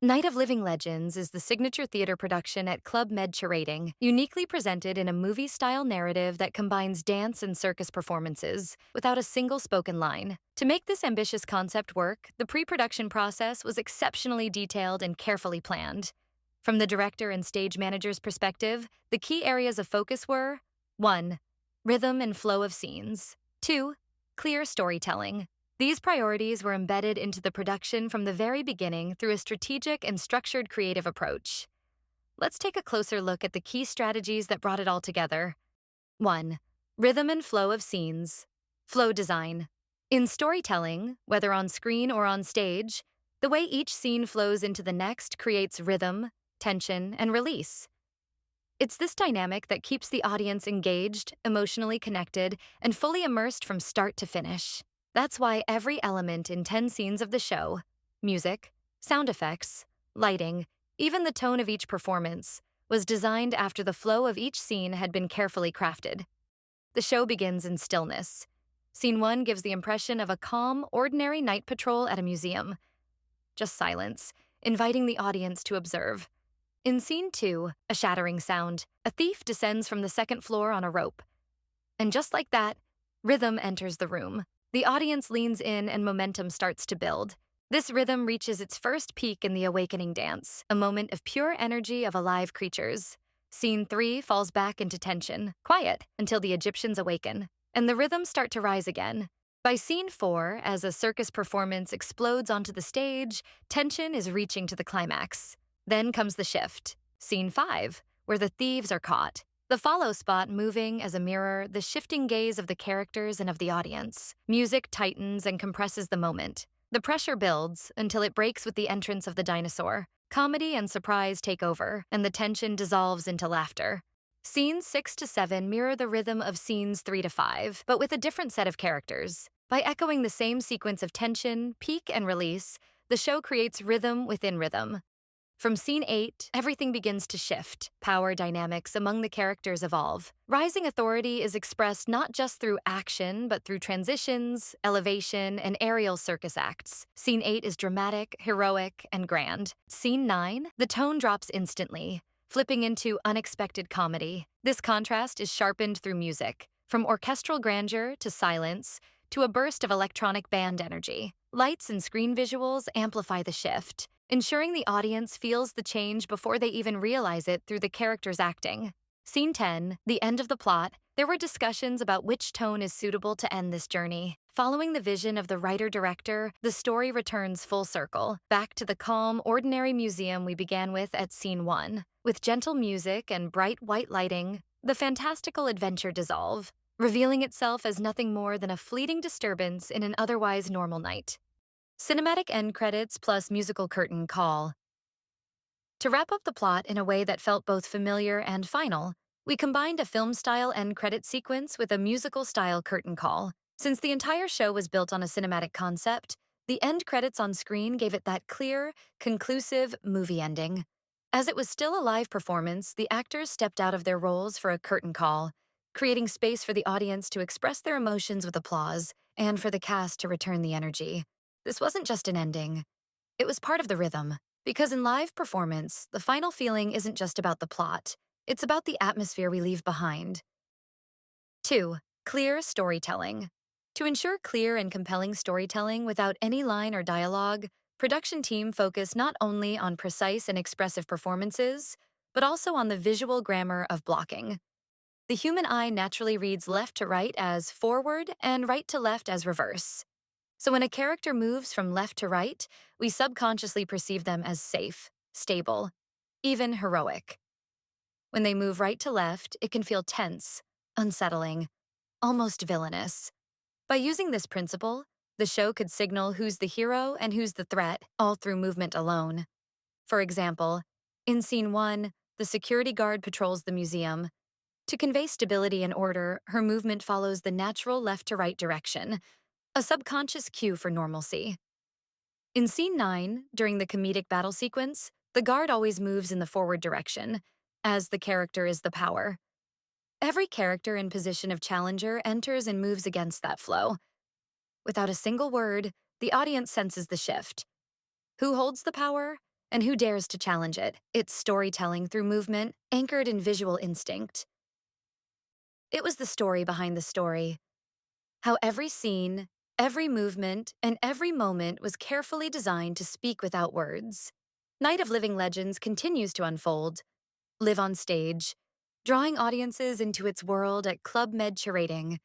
Night of Living Legends is the signature theater production at Club Med Charating, uniquely presented in a movie-style narrative that combines dance and circus performances without a single spoken line. To make this ambitious concept work, the pre-production process was exceptionally detailed and carefully planned. From the director and stage manager's perspective, the key areas of focus were 1. Rhythm and flow of scenes. 2. Clear storytelling. These priorities were embedded into the production from the very beginning through a strategic and structured creative approach. Let's take a closer look at the key strategies that brought it all together. 1. Rhythm and flow of scenes. Flow design. In storytelling, whether on screen or on stage, the way each scene flows into the next creates rhythm, tension, and release. It's this dynamic that keeps the audience engaged, emotionally connected, and fully immersed from start to finish. That's why every element in 10 scenes of the show, music, sound effects, lighting, even the tone of each performance, was designed after the flow of each scene had been carefully crafted. The show begins in stillness. Scene 1 gives the impression of a calm, ordinary night patrol at a museum. Just silence, inviting the audience to observe. In Scene 2, a shattering sound. A thief descends from the second floor on a rope. And just like that, rhythm enters the room. The audience leans in and momentum starts to build. This rhythm reaches its first peak in the awakening dance, a moment of pure energy of alive creatures. Scene 3 falls back into tension, quiet, until the Egyptians awaken, and the rhythms start to rise again. By Scene 4, as a circus performance explodes onto the stage, tension is reaching to the climax. Then comes the shift. Scene 5, where the thieves are caught. The follow spot moving as a mirror, the shifting gaze of the characters and of the audience. Music tightens and compresses the moment. The pressure builds until it breaks with the entrance of the dinosaur. Comedy and surprise take over, and the tension dissolves into laughter. Scenes 6 to 7 mirror the rhythm of scenes 3 to 5, but with a different set of characters. By echoing the same sequence of tension, peak, and release, the show creates rhythm within rhythm. From Scene 8, everything begins to shift. Power dynamics among the characters evolve. Rising authority is expressed not just through action, but through transitions, elevation, and aerial circus acts. Scene 8 is dramatic, heroic, and grand. Scene 9, the tone drops instantly, flipping into unexpected comedy. This contrast is sharpened through music, from orchestral grandeur to silence, to a burst of electronic band energy. Lights and screen visuals amplify the shift, ensuring the audience feels the change before they even realize it through the characters' acting. Scene 10, the end of the plot, there were discussions about which tone is suitable to end this journey. Following the vision of the writer-director, the story returns full circle, back to the calm, ordinary museum we began with at Scene 1. With gentle music and bright white lighting, the fantastical adventure dissolves, revealing itself as nothing more than a fleeting disturbance in an otherwise normal night. Cinematic end credits plus musical curtain call. To wrap up the plot in a way that felt both familiar and final, we combined a film-style end credit sequence with a musical-style curtain call. Since the entire show was built on a cinematic concept, the end credits on screen gave it that clear, conclusive movie ending. As it was still a live performance, the actors stepped out of their roles for a curtain call, creating space for the audience to express their emotions with applause and for the cast to return the energy. This wasn't just an ending. It was part of the rhythm, because in live performance, the final feeling isn't just about the plot. It's about the atmosphere we leave behind. 2. Clear storytelling. To ensure clear and compelling storytelling without any line or dialogue, production team focused not only on precise and expressive performances, but also on the visual grammar of blocking. The human eye naturally reads left to right as forward and right to left as reverse. So when a character moves from left to right, we subconsciously perceive them as safe, stable, even heroic. When they move right to left, it can feel tense, unsettling, almost villainous. By using this principle, the show could signal who's the hero and who's the threat, all through movement alone. For example, in Scene 1, the security guard patrols the museum. To convey stability and order, her movement follows the natural left-to-right direction, a subconscious cue for normalcy. In Scene 9, during the comedic battle sequence, the guard always moves in the forward direction, as the character is the power. Every character in position of challenger enters and moves against that flow. Without a single word, the audience senses the shift. Who holds the power And who dares to challenge it? It's storytelling through movement, anchored in visual instinct. It was the story behind the story. How every scene, every movement, and every moment was carefully designed to speak without words. Night of Living Legends continues to unfold, live on stage, drawing audiences into its world at Club Med Curating,